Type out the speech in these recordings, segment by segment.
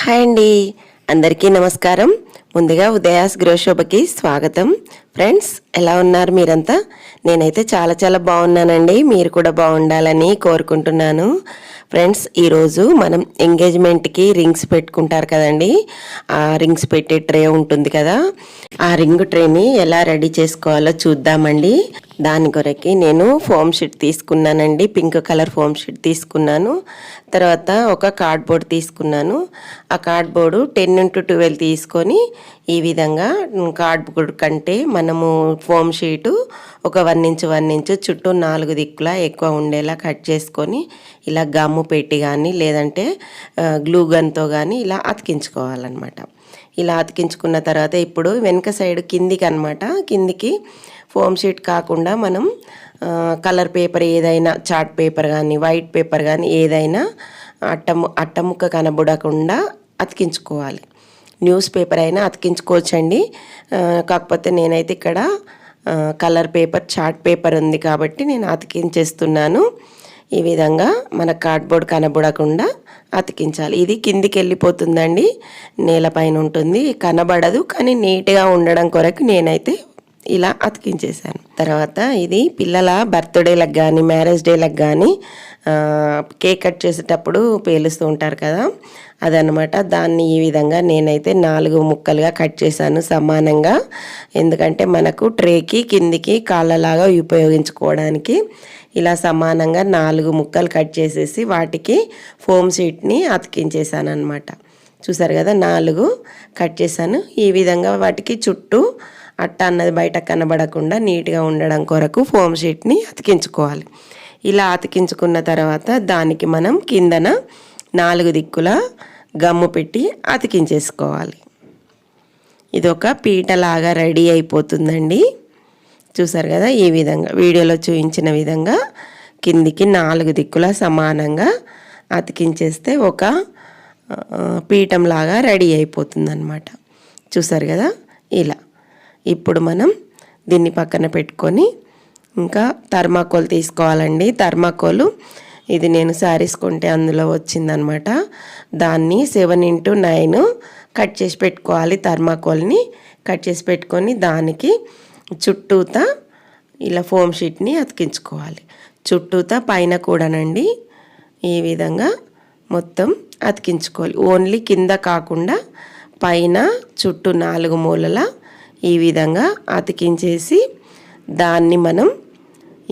Hi అండి, అందరికీ నమస్కారం. ముందుగా ఉదయాస్ గృహశోభకి స్వాగతం. ఫ్రెండ్స్, ఎలా ఉన్నారు మీరంతా? నేనైతే చాలా బాగున్నానండి. మీరు కూడా బాగుండాలని కోరుకుంటున్నాను. ఫ్రెండ్స్, ఈరోజు మనం ఎంగేజ్మెంట్కి రింగ్స్ పెట్టుకుంటారు కదండి, ఆ రింగ్స్ పెట్టే ట్రే ఉంటుంది కదా, ఆ రింగ్ ట్రేని ఎలా రెడీ చేసుకోవాలో చూద్దామండి. దాని కొరకి నేను ఫోమ్ షీట్ తీసుకున్నానండి, పింక్ కలర్ ఫోమ్ షీట్ తీసుకున్నాను. తర్వాత ఒక కార్డ్బోర్డ్ తీసుకున్నాను. ఆ కార్డ్బోర్డు 10x12 తీసుకొని ఈ విధంగా కార్డ్బోర్డ్ కంటే మనము ఫోమ్ షీటు ఒక 1 ఇంచ్ 1 ఇంచ్ చుట్టూ 4 దిక్కులా ఎక్కువ ఉండేలా కట్ చేసుకొని ఇలా గమ్ము పెట్టి కానీ లేదంటే గ్లూ గన్తో కానీ ఇలా అతికించుకోవాలన్నమాట. ఇలా అతికించుకున్న తర్వాత ఇప్పుడు వెనక సైడ్ కిందికి అనమాట, కిందికి ఫోమ్ షీట్ కాకుండా మనం కలర్ పేపర్ ఏదైనా, చార్ట్ పేపర్ కానీ వైట్ పేపర్ కానీ ఏదైనా అట్టముక్క కనబడకుండా అతికించుకోవాలి. న్యూస్ పేపర్ అయినా అతికించుకోవచ్చండి. కాకపోతే నేనైతే ఇక్కడ కలర్ పేపర్, చార్ట్ పేపర్ ఉంది కాబట్టి నేను అతికించేస్తున్నాను. ఈ విధంగా మన కార్డ్బోర్డ్ కనబడకుండా అతికించాలి. ఇది కిందికి వెళ్ళిపోతుందండి, నేలపైన ఉంటుంది, కనబడదు. కానీ నీట్గా ఉండడం కొరకు నేనైతే ఇలా అతికించేసాను. తర్వాత ఇది పిల్లల బర్త్డేలకు కానీ మ్యారేజ్ డేలకు కానీ కేక్ కట్ చేసేటప్పుడు పేలుస్తూ ఉంటారు కదా, అదనమాట. దాన్ని ఈ విధంగా నేనైతే 4 ముక్కలుగా కట్ చేశాను సమానంగా. ఎందుకంటే మనకు ట్రేకి కిందికి కాళ్ళలాగా ఉపయోగించుకోవడానికి ఇలా సమానంగా 4 ముక్కలు కట్ చేసేసి వాటికి ఫోమ్ షీట్ని అతికించేసాను అనమాట. చూసారు కదా, 4 కట్ చేశాను. ఈ విధంగా వాటికి చుట్టూ అట్ట అన్నది బయట కనబడకుండా నీట్గా ఉండడం కొరకు ఫోమ్ షీట్ని అతికించుకోవాలి. ఇలా అతికించుకున్న తర్వాత దానికి మనం కిందన 4 దిక్కుల గమ్ము పెట్టి అతికించేసుకోవాలి. ఇది ఒక పీటలాగా రెడీ అయిపోతుందండి. చూసారు కదా, ఈ విధంగా వీడియోలో చూపించిన విధంగా కిందికి 4 దిక్కుల సమానంగా అతికించేస్తే ఒక పీఠంలాగా రెడీ అయిపోతుందన్నమాట. చూసారు కదా, ఇలా. ఇప్పుడు మనం దీన్ని పక్కన పెట్టుకొని ఇంకా థర్మాకోల్ తీసుకోవాలండి. థర్మాకోలు ఇది నేను శారీస్ కొంటే అందులో వచ్చిందనమాట. దాన్ని 7x9 కట్ చేసి పెట్టుకోవాలి. థర్మాకోల్ని కట్ చేసి పెట్టుకొని దానికి చుట్టూతా ఇలా ఫోమ్ షీట్ని అతికించుకోవాలి. చుట్టూతా పైన కూడానండి ఈ విధంగా మొత్తం అతికించుకోవాలి. ఓన్లీ కింద కాకుండా పైన చుట్టూ 4 మూలల ఈ విధంగా అతికించేసి దాన్ని మనం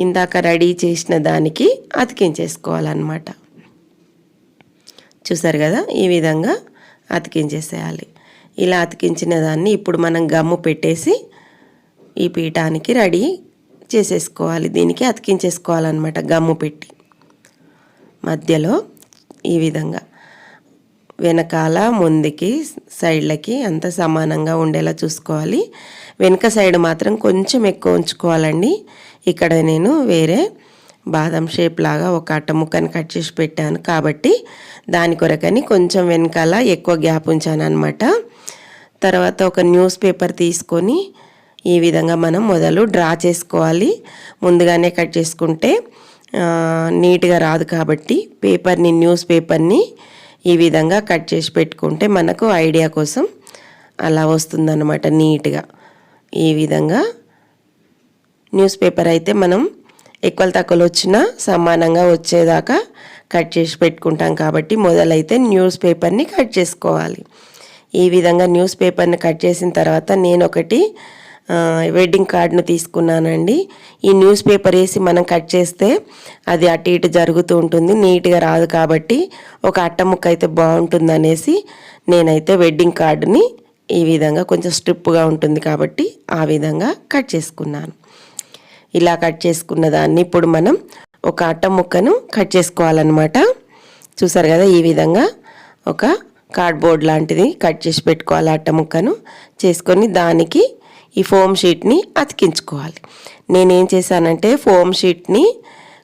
ఇందాక రెడీ చేసిన దానికి అతికించేసుకోవాలన్నమాట. చూసారు కదా, ఈ విధంగా అతికించేసేయాలి. ఇలా అతికించిన దాన్ని ఇప్పుడు మనం గమ్ము పెట్టేసి ఈ పీఠానికి రెడీ చేసేసుకోవాలి. దీనికి అతికించేసుకోవాలన్నమాట గమ్ము పెట్టి. మధ్యలో ఈ విధంగా వెనకాల ముందుకి సైడ్లకి అంత సమానంగా ఉండేలా చూసుకోవాలి. వెనక సైడ్ మాత్రం కొంచెం ఎక్కువ ఉంచుకోవాలండి. ఇక్కడ నేను వేరే బాదం షేప్ లాగా ఒక అట్ట ముక్కని కట్ చేసి పెట్టాను కాబట్టి దాని కొరకని కొంచెం వెనకాల ఎక్కువ గ్యాప్ ఉంచాను అనమాట. తర్వాత ఒక న్యూస్ పేపర్ తీసుకొని ఈ విధంగా మనం మొదలు డ్రా చేసుకోవాలి. ముందుగానే కట్ చేసుకుంటే నీట్గా రాదు కాబట్టి న్యూస్ పేపర్ని ఈ విధంగా కట్ చేసి పెట్టుకుంటే మనకు ఐడియా కోసం అలా వస్తుందన్నమాట నీట్గా. ఈ విధంగా న్యూస్ పేపర్ అయితే మనం ఎక్కువ తక్కువలు వచ్చినా సమానంగా వచ్చేదాకా కట్ చేసి పెట్టుకుంటాం కాబట్టి మొదలైతే న్యూస్ పేపర్ని కట్ చేసుకోవాలి. ఈ విధంగా న్యూస్ పేపర్ని కట్ చేసిన తర్వాత నేను ఒకటి వెడ్డింగ్ కార్డును తీసుకున్నానండి. ఈ న్యూస్ పేపర్ వేసి మనం కట్ చేస్తే అది అటు ఇటు జరుగుతూ ఉంటుంది, నీట్గా రాదు కాబట్టి ఒక అట్ట ముక్క అయితే బాగుంటుంది అనేసి నేనైతే వెడ్డింగ్ కార్డుని ఈ విధంగా కొంచెం స్ట్రిప్గా ఉంటుంది కాబట్టి ఆ విధంగా కట్ చేసుకున్నాను. ఇలా కట్ చేసుకున్న దాన్ని ఇప్పుడు మనం ఒక అట్ట ముక్కను కట్ చేసుకోవాలన్నమాట. చూసారు కదా, ఈ విధంగా ఒక కార్డ్బోర్డ్ లాంటిది కట్ చేసి పెట్టుకోవాలి. అట్ట ముక్కను చేసుకొని దానికి ఈ ఫోమ్ షీట్ని అతికించుకోవాలి. నేనేం చేశానంటే ఫోమ్ షీట్ని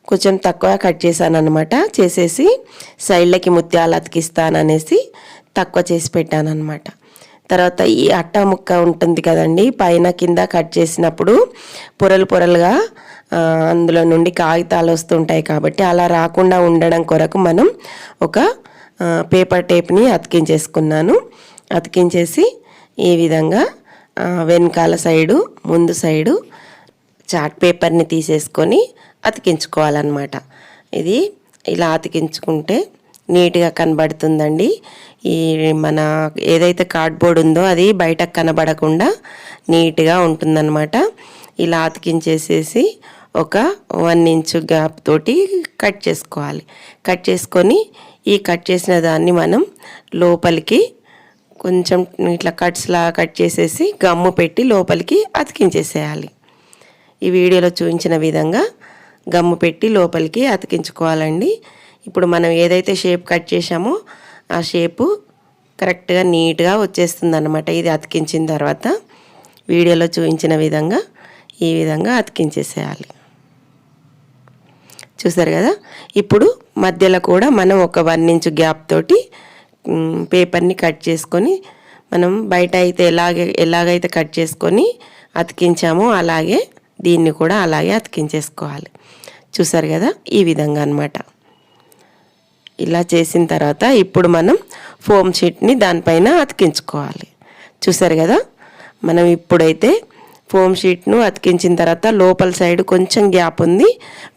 కొంచెం తక్కువ కట్ చేశాను అనమాట. చేసేసి సైడ్లకి ముత్యాలు అతికిస్తాననేసి తక్కువ చేసి పెట్టాను అనమాట. తర్వాత ఈ అట్ట ముక్క ఉంటుంది కదండి, పైన కింద కట్ చేసినప్పుడు పొరలుగా అందులో నుండి కాగితాలు వస్తుంటాయి కాబట్టి అలా రాకుండా ఉండడం కొరకు మనం ఒక పేపర్ టేప్ని అతికించేసుకున్నాను. అతికించేసి ఈ విధంగా వెనకాల సైడు ముందు సైడు చార్ట్ పేపర్ని తీసేసుకొని అతికించుకోవాలన్నమాట. ఇది ఇలా అతికించుకుంటే నీట్గా కనబడుతుందండి. ఈ మన ఏదైతే కార్డ్బోర్డ్ ఉందో అది బయటకు కనబడకుండా నీట్గా ఉంటుందన్నమాట. ఇలా అతికించేసేసి ఒక 1 ఇంచు గ్యాప్ తోటి కట్ చేసుకోవాలి. కట్ చేసుకొని ఈ కట్ చేసిన దాన్ని మనం లోపలికి కొంచెం ఇట్లా కట్స్లా కట్ చేసేసి గమ్ము పెట్టి లోపలికి అతికించేసేయాలి. ఈ వీడియోలో చూపించిన విధంగా గమ్ము పెట్టి లోపలికి అతికించుకోవాలండి. ఇప్పుడు మనం ఏదైతే షేప్ కట్ చేసామో ఆ షేపు కరెక్ట్గా నీట్గా వచ్చేస్తుంది అన్నమాట. ఇది అతికించిన తర్వాత వీడియోలో చూపించిన విధంగా ఈ విధంగా అతికించేసేయాలి. చూసారు కదా. ఇప్పుడు మధ్యలో కూడా మనం ఒక 1 ఇంచు గ్యాప్ తోటి పేపర్ని కట్ చేసుకొని మనం బయట అయితే ఎలాగైతే కట్ చేసుకొని అతికించామో అలాగే దీన్ని కూడా అలాగే అతికించేసుకోవాలి. చూసారు కదా, ఈ విధంగా అన్నమాట. ఇలా చేసిన తర్వాత ఇప్పుడు మనం ఫోమ్ షీట్ని దానిపైన అతికించుకోవాలి. చూసారు కదా, మనం ఇప్పుడైతే ఫోమ్ షీట్ను అతికించిన తర్వాత లోపల సైడ్ కొంచెం గ్యాప్ ఉంది,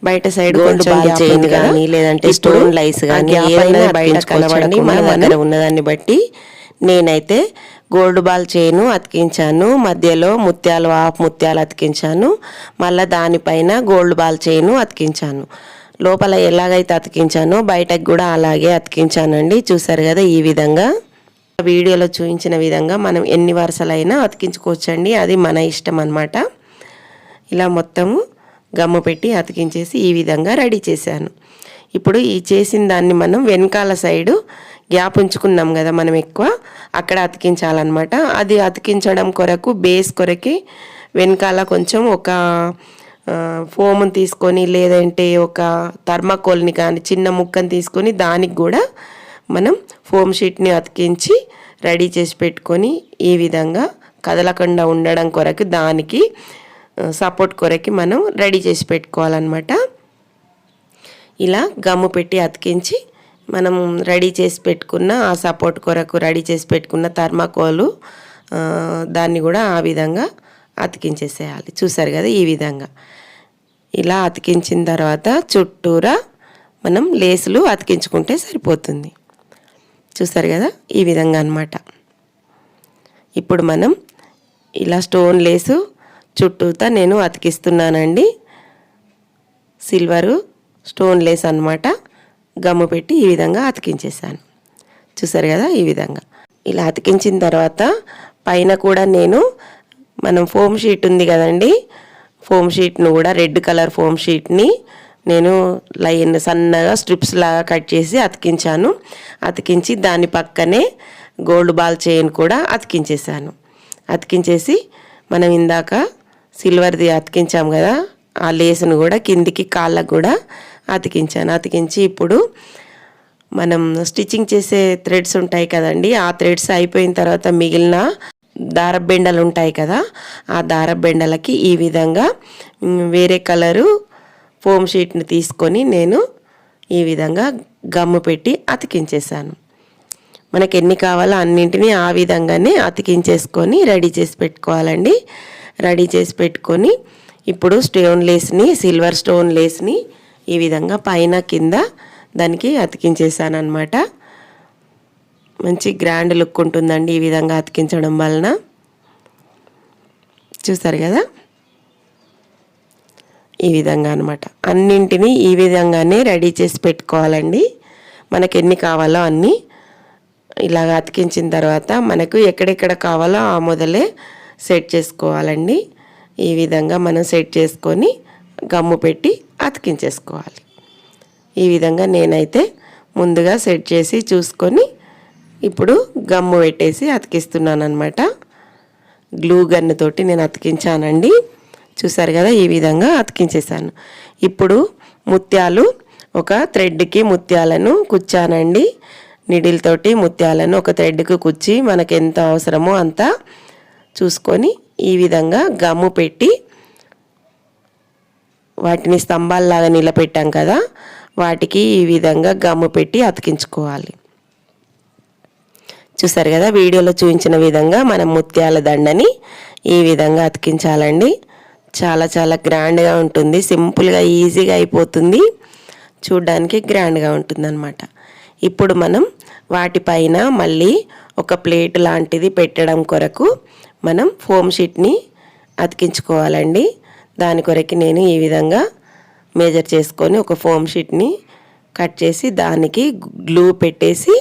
బయట సైడ్ కొంచెం గ్యాప్ ఉంది కానీ లేదంటే స్టోన్ లైస్ కానీ ఏదైనా బయట కనబడండి మన దగ్గర ఉన్నదాన్ని బట్టి. నేనైతే గోల్డ్ బాల్ చైను అతికించాను, మధ్యలో ముత్యాలు హాఫ్ ముత్యాలు అతికించాను, మళ్ళీ దానిపైన గోల్డ్ బాల్ చైను అతికించాను. లోపల ఎలాగైతే అతికించానో బయటకు కూడా అలాగే అతికించానండి. చూసారు కదా, ఈ విధంగా వీడియోలో చూపించిన విధంగా మనం ఎన్ని వరుసలైనా అతికించుకోవచ్చండి, అది మన ఇష్టం అన్నమాట. ఇలా మొత్తము గమ్ము పెట్టి అతికించేసి ఈ విధంగా రెడీ చేశాను. ఇప్పుడు ఈ చేసిన దాన్ని మనం వెనకాల సైడు గ్యాప్ ఉంచుకున్నాం కదా మనం ఎక్కువ, అక్కడ అతికించాలన్నమాట. అది అతికించడం కొరకు బేస్ కొరకి వెనకాల కొంచెం ఒక ఫోమ్ని తీసుకొని లేదంటే ఒక థర్మాకోల్ని కానీ చిన్న ముక్కని తీసుకొని దానికి కూడా మనం ఫోమ్ షీట్ని అతికించి రెడీ చేసి పెట్టుకొని ఈ విధంగా కదలకుండా ఉండడం కొరకు దానికి సపోర్ట్ కొరకి మనం రెడీ చేసి పెట్టుకోవాలన్నమాట. ఇలా గమ్ము పెట్టి అతికించి మనం రెడీ చేసి పెట్టుకున్న ఆ సపోర్ట్ కొరకు రెడీ చేసి పెట్టుకున్న థర్మాకోలు దాన్ని కూడా ఆ విధంగా అతికించేసేయాలి. చూసారు కదా, ఈ విధంగా ఇలా అతికించిన తర్వాత చుట్టూరా మనం లేసులు అతికించుకుంటే సరిపోతుంది. చూసారు కదా, ఈ విధంగా అన్నమాట. ఇప్పుడు మనం ఇలా స్టోన్ లేసు చుట్టూతా నేను అతికిస్తున్నానండి. సిల్వరు స్టోన్ లేస్ అన్నమాట. గమ్ము పెట్టి ఈ విధంగా అతికించేసాను. చూసారు కదా, ఈ విధంగా ఇలా అతికించిన తర్వాత పైన కూడా నేను మనం ఫోమ్ షీట్ ఉంది కదండి, ఫోమ్ షీట్ను కూడా రెడ్ కలర్ ఫోమ్ షీట్ని నేను లైన్ సన్నగా స్ట్రిప్స్ లాగా కట్ చేసి అతికించాను. అతికించి దాని పక్కనే గోల్డ్ బాల్ చైన్ కూడా అతికించేసాను. అతికించేసి మనం ఇందాక సిల్వర్ది అతికించాం కదా, ఆ లేసును కూడా కిందికి కాళ్ళకు కూడా అతికించాను. అతికించి ఇప్పుడు మనం స్టిచ్చింగ్ చేసే థ్రెడ్స్ ఉంటాయి కదండి, ఆ థ్రెడ్స్ అయిపోయిన తర్వాత మిగిలిన దారబెండలు ఉంటాయి కదా, ఆ దారబెండలకి ఈ విధంగా వేరే కలరు ఫోమ్ షీట్ని తీసుకొని నేను ఈ విధంగా గమ్ము పెట్టి అతికించేసాను. మనకి ఎన్ని కావాలో అన్నింటినీ ఆ విధంగానే అతికించేసుకొని రెడీ చేసి పెట్టుకోవాలండి. రెడీ చేసి పెట్టుకొని ఇప్పుడు స్టోన్ లేస్ని సిల్వర్ స్టోన్ లేస్ని ఈ విధంగా పైన కింద దానికి అతికించేసాను అన్నమాట. మంచి గ్రాండ్ లుక్ ఉంటుందండి ఈ విధంగా అతికించడం వలన. చూసారు కదా, ఈ విధంగా అన్నమాట. అన్నింటినీ ఈ విధంగానే రెడీ చేసి పెట్టుకోవాలండి. మనకు ఎన్ని కావాలో అన్నీ ఇలాగ అతికించిన తర్వాత మనకు ఎక్కడెక్కడ కావాలో ఆ మొదలే సెట్ చేసుకోవాలండి. ఈ విధంగా మనం సెట్ చేసుకొని గమ్ము పెట్టి అతికించేసుకోవాలి. ఈ విధంగా నేనైతే ముందుగా సెట్ చేసి చూసుకొని ఇప్పుడు గమ్ము పెట్టేసి అతికిస్తున్నాను అన్నమాట. గ్లూ గన్ తోటి నేను అతికించానండి. చూసారు కదా, ఈ విధంగా అతికించేసాను. ఇప్పుడు ముత్యాలు ఒక థ్రెడ్కి ముత్యాలను కుచ్చానండి. నిడిల్ తోటి ముత్యాలను ఒక థ్రెడ్కి కుచ్చి మనకు ఎంత అవసరమో అంత చూసుకొని ఈ విధంగా గమ్ము పెట్టి వాటిని స్తంభాల్లాగా నిలబెట్టాం కదా, వాటికి ఈ విధంగా గమ్ము పెట్టి అతికించుకోవాలి. చూసారు కదా, వీడియోలో చూపించిన విధంగా మనం ముత్యాల దండని ఈ విధంగా అతికించాలండి. చాలా చాలా గ్రాండ్గా ఉంటుంది, సింపుల్గా ఈజీగా అయిపోతుంది, చూడ్డానికి గ్రాండ్గా ఉంటుందన్నమాట. ఇప్పుడు మనం వాటిపైన మళ్ళీ ఒక ప్లేట్ లాంటిది పెట్టడం కొరకు మనం ఫోమ్ షీట్ని అతికించుకోవాలండి. దాని కొరకు నేను ఈ విధంగా మెజర్ చేసుకొని ఒక ఫోమ్ షీట్ని కట్ చేసి దానికి గ్లూ పెట్టేసి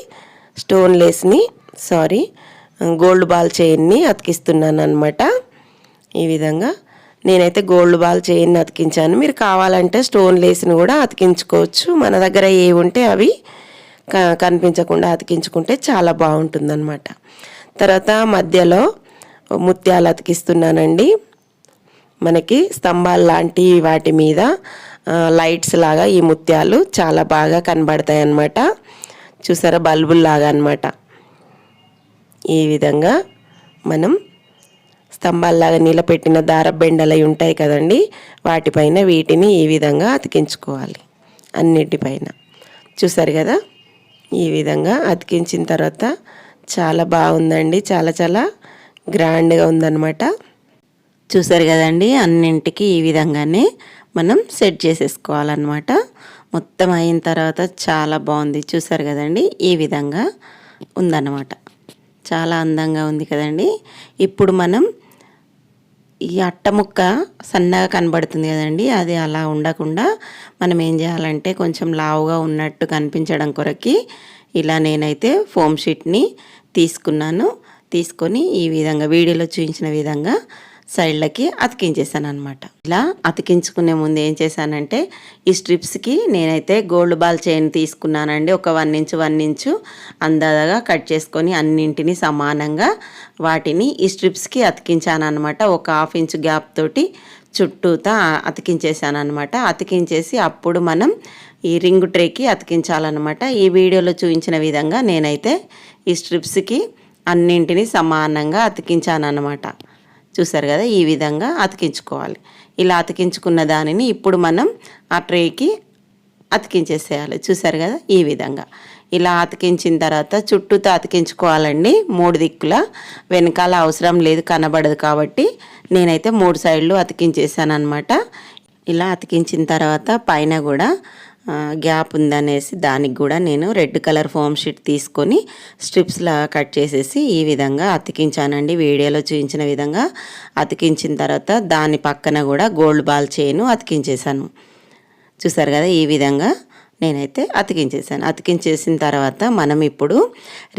గోల్డ్ బాల్ చైన్ని అతికిస్తున్నాను అనమాట. ఈ విధంగా నేనైతే గోల్డ్ బాల్ చైన్ని అతికించాను. మీరు కావాలంటే స్టోన్ లేస్ని కూడా అతికించుకోవచ్చు. మన దగ్గర ఏవి ఉంటే అవి కనిపించకుండా అతికించుకుంటే చాలా బాగుంటుందన్నమాట. తర్వాత మధ్యలో ముత్యాలు అతికిస్తున్నానండి. మనకి స్తంభాలు లాంటి వాటి మీద లైట్స్ లాగా ఈ ముత్యాలు చాలా బాగా కనబడతాయి అన్నమాట. చూసారా, బల్బుల్లాగా అన్నమాట. ఈ విధంగా మనం స్తంభాల్లాగా నిలబెట్టిన దారబెండలు ఉంటాయి కదండి, వాటిపైన వీటిని ఈ విధంగా అతికించుకోవాలి అన్నిటిపైన. చూసారు కదా, ఈ విధంగా అతికించిన తర్వాత చాలా బాగుందండి, చాలా చాలా గ్రాండ్గా ఉందన్నమాట. చూసారు కదండి, అన్నింటికి ఈ విధంగానే మనం సెట్ చేసేసుకోవాలన్నమాట. మొత్తం అయిన తర్వాత చాలా బాగుంది. చూసారు కదండి, ఈ విధంగా ఉందన్నమాట. చాలా అందంగా ఉంది కదండి. ఇప్పుడు మనం ఈ అట్ట ముక్క సన్నగా కనబడుతుంది కదండి, అది అలా ఉండకుండా మనం ఏం చేయాలంటే కొంచెం లావుగా ఉన్నట్టు కనిపించడం కొరకి ఇలా నేనైతే ఫోమ్ షీట్ని తీసుకొని ఈ విధంగా వీడియోలో చూపించిన విధంగా సైడ్లకి అతికించేసాను అనమాట. ఇలా అతికించుకునే ముందు ఏం చేశానంటే ఈ స్ట్రిప్స్కి నేనైతే గోల్డ్ బాల్ చైన్ తీసుకున్నానండి. ఒక 1 ఇంచు అందాజగా కట్ చేసుకొని అన్నింటినీ సమానంగా వాటిని ఈ స్ట్రిప్స్కి అతికించాను అనమాట. ఒక 1/2 ఇంచు గ్యాప్ తోటి చుట్టూతా అతికించేసాను అనమాట. అతికించేసి అప్పుడు మనం ఈ రింగ్ ట్రేకి అతికించాలన్నమాట. ఈ వీడియోలో చూపించిన విధంగా నేనైతే ఈ స్ట్రిప్స్కి అన్నింటినీ సమానంగా అతికించాను అనమాట. చూసారు కదా, ఈ విధంగా అతికించుకోవాలి. ఇలా అతికించుకున్న దానిని ఇప్పుడు మనం ఆ ట్రేకి అతికించేసేయాలి. చూసారు కదా, ఈ విధంగా ఇలా అతికించిన తర్వాత చుట్టూతో అతికించుకోవాలండి. 3 దిక్కుల, వెనకాల అవసరం లేదు, కనబడదు కాబట్టి నేనైతే 3 సైడ్లు అతికించేసాను అనమాట. ఇలా అతికించిన తర్వాత పైన కూడా గ్యాప్ ఉందనేసి దానికి కూడా నేను రెడ్ కలర్ ఫోమ్ షీట్ తీసుకొని స్ట్రిప్స్లా కట్ చేసేసి ఈ విధంగా అతికించానండి. వీడియోలో చూపించిన విధంగా అతికించిన తర్వాత దాని పక్కన కూడా గోల్డ్ బాల్ చైన్ అతికించేసాను. చూసారు కదా, ఈ విధంగా నేనైతే అతికించేసాను. అతికించేసిన తర్వాత మనం ఇప్పుడు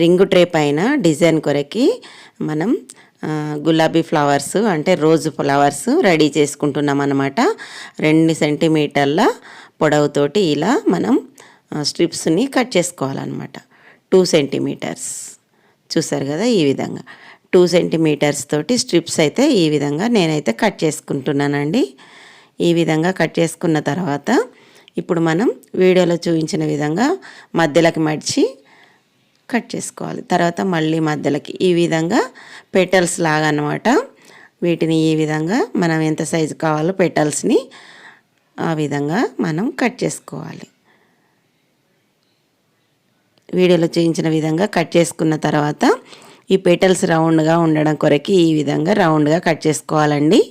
రింగు ట్రే పైన డిజైన్ కొరకి మనం గులాబీ ఫ్లవర్స్ అంటే రోజు ఫ్లవర్స్ రెడీ చేసుకుంటున్నాం అన్నమాట. 2 సెంటీమీటర్ల పొడవుతోటి ఇలా మనం స్ట్రిప్స్ని కట్ చేసుకోవాలన్నమాట. 2 సెంటీమీటర్స్. చూసారు కదా, ఈ విధంగా 2 సెంటీమీటర్స్ తోటి స్ట్రిప్స్ అయితే ఈ విధంగా నేనైతే కట్ చేసుకుంటున్నానండి. ఈ విధంగా కట్ చేసుకున్న తర్వాత ఇప్పుడు మనం వీడియోలో చూపించిన విధంగా మధ్యలోకి మడిచి కట్ చేసుకోవాలి. తర్వాత మళ్ళీ మధ్యలోకి ఈ విధంగా పెటల్స్ లాగా అన్నమాట. వీటిని ఈ విధంగా మనం ఎంత సైజు కావాలో పెటల్స్ని ఆ విధంగా మనం కట్ చేసుకోవాలి. వీడియోలో చూపించిన విధంగా కట్ చేసుకున్న తర్వాత ఈ పెటల్స్ రౌండ్గా ఉండడం కొరకు ఈ విధంగా రౌండ్గా కట్ చేసుకోవాలండి.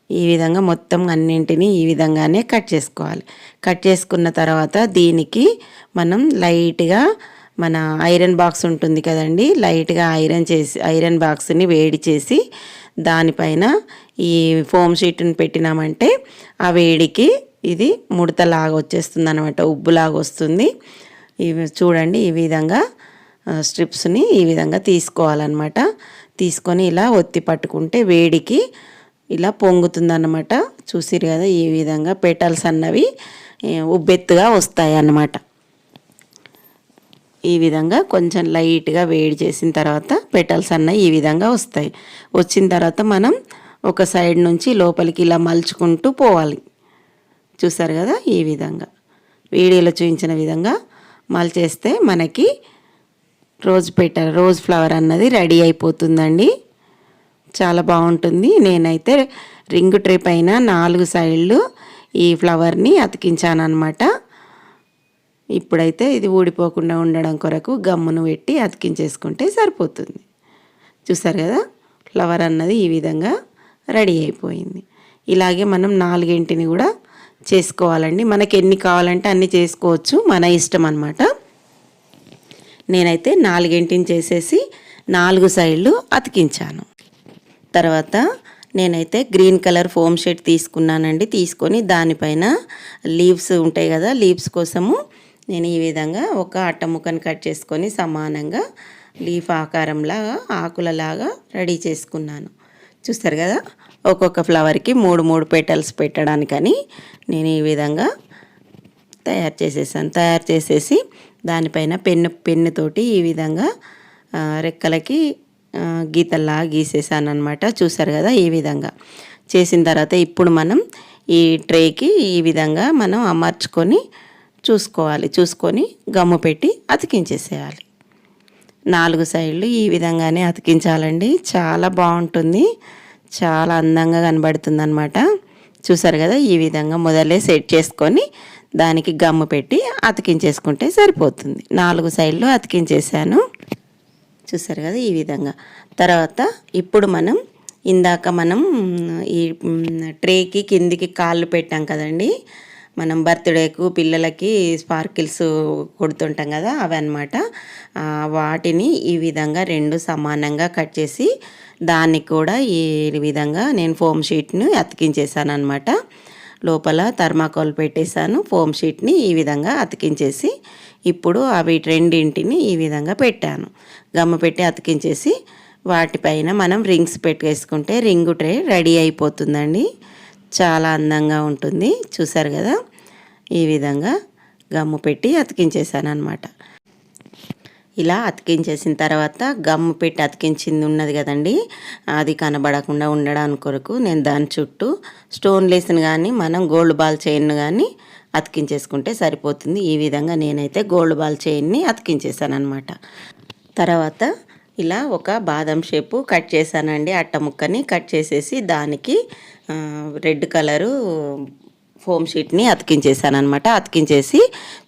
ఈ విధంగా మొత్తం అన్నింటినీ ఈ విధంగానే కట్ చేసుకోవాలి. కట్ చేసుకున్న తర్వాత దీనికి మనం లైట్గా మన ఐరన్ బాక్స్ ఉంటుంది కదండి, లైట్గా ఐరన్ బాక్స్ని వేడి చేసి దానిపైన ఈ ఫోమ్ షీట్ని పెట్టినామంటే ఆ వేడికి ఇది ముడతలాగా వచ్చేస్తుంది అనమాట, ఉబ్బులాగా వస్తుంది. ఇవి చూడండి, ఈ విధంగా స్ట్రిప్స్ని ఈ విధంగా తీసుకోవాలన్నమాట. తీసుకొని ఇలా ఒత్తి పట్టుకుంటే వేడికి ఇలా పొంగుతుందన్నమాట. చూసిరు కదా, ఈ విధంగా పెటల్స్ అన్నవి ఉబ్బెత్తుగా వస్తాయి అన్నమాట. ఈ విధంగా కొంచెం లైట్గా వేడి చేసిన తర్వాత పెటల్స్ అన్నవి ఈ విధంగా వస్తాయి. వచ్చిన తర్వాత మనం ఒక సైడ్ నుంచి లోపలికి ఇలా మలుచుకుంటూ పోవాలి. చూసారు కదా, ఈ విధంగా వీడియోలో చూపించిన విధంగా మలిచేస్తే మనకి రోజ్ ఫ్లవర్ అన్నది రెడీ అయిపోతుందండి. చాలా బాగుంటుంది. నేనైతే రింగ్ ట్రే పైన 4 సైడ్లు ఈ ఫ్లవర్ని అతికించాను అనమాట. ఇప్పుడైతే ఇది ఊడిపోకుండా ఉండడం కొరకు గమ్మును పెట్టి అతికించేసుకుంటే సరిపోతుంది. చూసారు కదా, ఫ్లవర్ అన్నది ఈ విధంగా రెడీ అయిపోయింది. ఇలాగే మనం 4 కూడా చేసుకోవాలండి. మనకి ఎన్ని కావాలంటే అన్ని చేసుకోవచ్చు, మన ఇష్టం అన్నమాట. నేనైతే 4 చేసేసి 4 సైడ్లు అతికించాను. తర్వాత నేనైతే గ్రీన్ కలర్ ఫోమ్ షీట్ తీసుకున్నానండి. తీసుకొని దానిపైన లీవ్స్ ఉంటాయి కదా, లీవ్స్ కోసము నేను ఈ విధంగా ఒక అట్ట ముక్కను కట్ చేసుకొని సమానంగా లీఫ్ ఆకారంలాగా ఆకులలాగా రెడీ చేసుకున్నాను. చూస్తారు కదా, ఒక్కొక్క ఫ్లవర్కి 3 పెటల్స్ పెట్టడానికని నేను ఈ విధంగా తయారు చేసేసాను. తయారు చేసేసి దానిపైన పెన్నుతోటి ఈ విధంగా రెక్కలకి గీతల్లా గీసేసాను అనమాట. చూసారు కదా, ఈ విధంగా చేసిన తర్వాత ఇప్పుడు మనం ఈ ట్రేకి ఈ విధంగా మనం అమర్చుకొని చూసుకొని గమ్ము పెట్టి అతికించేసేయాలి. 4 సైడ్లు ఈ విధంగానే అతికించాలండి. చాలా బాగుంటుంది, చాలా అందంగా కనబడుతుంది అనమాట. చూసారు కదా, ఈ విధంగా మొదలే సెట్ చేసుకొని దానికి గమ్ము పెట్టి అతికించేసుకుంటే సరిపోతుంది. 4 సైడ్లు అతికించేసాను. చూసారు కదా, ఈ విధంగా. తర్వాత ఇప్పుడు మనం ఇందాక ఈ ట్రేకి కిందికి కాళ్ళు పెట్టాం కదండి, మనం బర్త్డేకు పిల్లలకి స్పార్కిల్స్ కొడుతుంటాం కదా, అవి అన్నమాట. వాటిని ఈ విధంగా 2 సమానంగా కట్ చేసి దానికి కూడా ఈ విధంగా నేను ఫోమ్ షీట్ని అతికించేసాను అనమాట. లోపల థర్మాకోల్ పెట్టేశాను, ఫోమ్ షీట్ని ఈ విధంగా అతికించేసి ఇప్పుడు అవి 2 ఈ విధంగా పెట్టాను. గమ్ము పెట్టి అతికించేసి వాటిపైన మనం రింగ్స్ పెట్టేసుకుంటే రింగు ట్రే రెడీ అయిపోతుందండి. చాలా అందంగా ఉంటుంది. చూసారు కదా, ఈ విధంగా గమ్ము పెట్టి అతికించేసాను అనమాట. ఇలా అతికించేసిన తర్వాత గమ్ము పెట్టి అతికించింది ఉన్నది కదండి, అది కనబడకుండా ఉండడానికి కొరకు నేను దాని చుట్టూ స్టోన్ లేస్ని కానీ మనం గోల్డ్ బాల్ చైన్ కానీ అతికించేసుకుంటే సరిపోతుంది. ఈ విధంగా నేనైతే గోల్డ్ బాల్ చైన్ని అతికించేసాను అనమాట. తర్వాత ఇలా ఒక బాదం షేపు కట్ చేశానండి. అట్ట ముక్కని కట్ చేసేసి దానికి రెడ్ కలరు ఫోమ్ షీట్ని అతికించేసాను అనమాట. అతికించేసి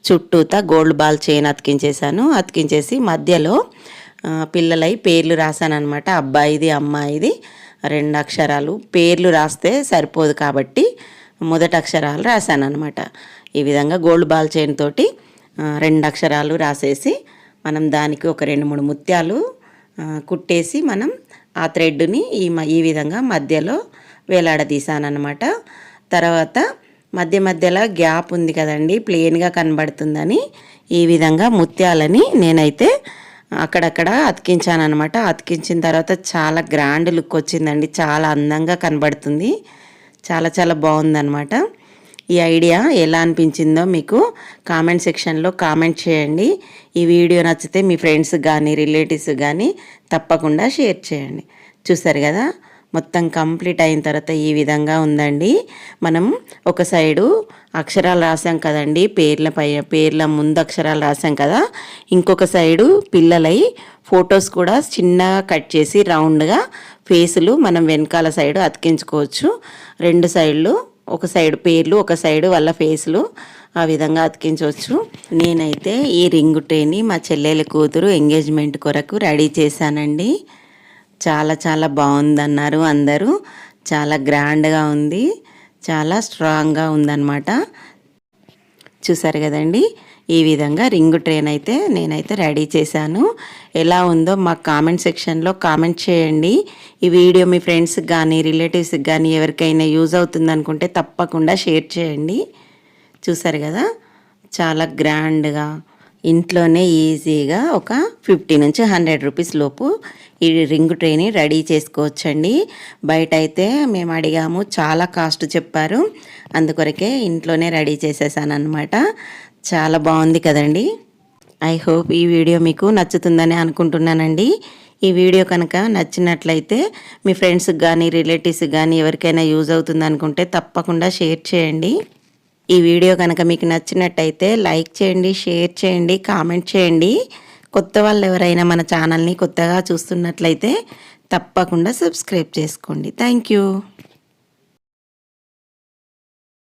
చుట్టూతా గోల్డ్ బాల్ చైన్ అతికించేసాను. అతికించేసి మధ్యలో పిల్లలై పేర్లు రాశాను అనమాట. అబ్బాయిది అమ్మాయిది 2 అక్షరాలు. పేర్లు రాస్తే సరిపోదు కాబట్టి మొదటి అక్షరాలు రాశాను అనమాట. ఈ విధంగా గోల్డ్ బాల్ చైన్ తోటి 2 అక్షరాలు రాసేసి మనం దానికి ఒక 2-3 ముత్యాలు కుట్టేసి మనం ఆ థ్రెడ్ని ఈ విధంగా మధ్యలో వేలాడదీసాను అనమాట. తర్వాత మధ్యలో గ్యాప్ ఉంది కదండి, ప్లెయిన్గా కనబడుతుందని ఈ విధంగా ముత్యాలని నేనైతే అక్కడక్కడ అతికించాను అనమాట. అతికించిన తర్వాత చాలా గ్రాండ్ లుక్ వచ్చిందండి, చాలా అందంగా కనబడుతుంది, చాలా బాగుందన్నమాట. ఈ ఐడియా ఎలా అనిపించిందో మీకు కామెంట్ సెక్షన్లో కామెంట్ చేయండి. ఈ వీడియో నచ్చితే మీ ఫ్రెండ్స్ కానీ రిలేటివ్స్ కానీ తప్పకుండా షేర్ చేయండి. చూసారు కదా, మొత్తం కంప్లీట్ అయిన తర్వాత ఈ విధంగా ఉందండి. మనం ఒక సైడు అక్షరాలు రాసాం కదండి, పేర్ల ముందు అక్షరాలు రాసాం కదా, ఇంకొక సైడు పిల్లలై ఫొటోస్ కూడా చిన్నగా కట్ చేసి రౌండ్గా ఫేసులు మనం వెనకాల సైడు అతికించుకోవచ్చు. 2 సైడ్లు, ఒక సైడ్ పేర్లు, ఒక సైడు వాళ్ళ ఫేసులు ఆ విధంగా అతికించవచ్చు. నేనైతే ఈ రింగు ట్రేని మా చెల్లెల కూతురు ఎంగేజ్మెంట్ కొరకు రెడీ చేశానండి. చాలా బాగుందన్నారు అందరూ. చాలా గ్రాండ్గా ఉంది, చాలా స్ట్రాంగ్గా ఉందన్నమాట. చూసారు కదండి, ఈ విధంగా రింగు ట్రేన్ అయితే నేనైతే రెడీ చేశాను. ఎలా ఉందో మా కామెంట్ సెక్షన్లో కామెంట్ చేయండి. ఈ వీడియో మీ ఫ్రెండ్స్కి కానీ రిలేటివ్స్కి కానీ ఎవరికైనా యూజ్ అవుతుంది అనుకుంటే తప్పకుండా షేర్ చేయండి. చూసారు కదా, చాలా గ్రాండ్గా ఇంట్లోనే ఈజీగా ఒక 50 నుంచి 100 రూపీస్ లోపు ఈ రింగ్ ట్రేని రెడీ చేసుకోవచ్చండి. బయట అయితే మేము అడిగాము, చాలా కాస్ట్ చెప్పారు, అందుకొరకే ఇంట్లోనే రెడీ చేసేసాను అనమాట. చాలా బాగుంది కదండి. ఐ హోప్ ఈ వీడియో మీకు నచ్చుతుందని అనుకుంటున్నానండి. ఈ వీడియో కనుక నచ్చినట్లయితే మీ ఫ్రెండ్స్కి కానీ రిలేటివ్స్కి కానీ ఎవరికైనా యూజ్ అవుతుంది అనుకుంటే తప్పకుండా షేర్ చేయండి. ఈ వీడియో కనుక మీకు నచ్చినట్టయితే లైక్ చేయండి, షేర్ చేయండి, కామెంట్ చేయండి. కొత్త వాళ్ళు ఎవరైనా మన ఛానల్ని కొత్తగా చూస్తున్నట్లయితే తప్పకుండా సబ్స్క్రైబ్ చేసుకోండి. Thank you.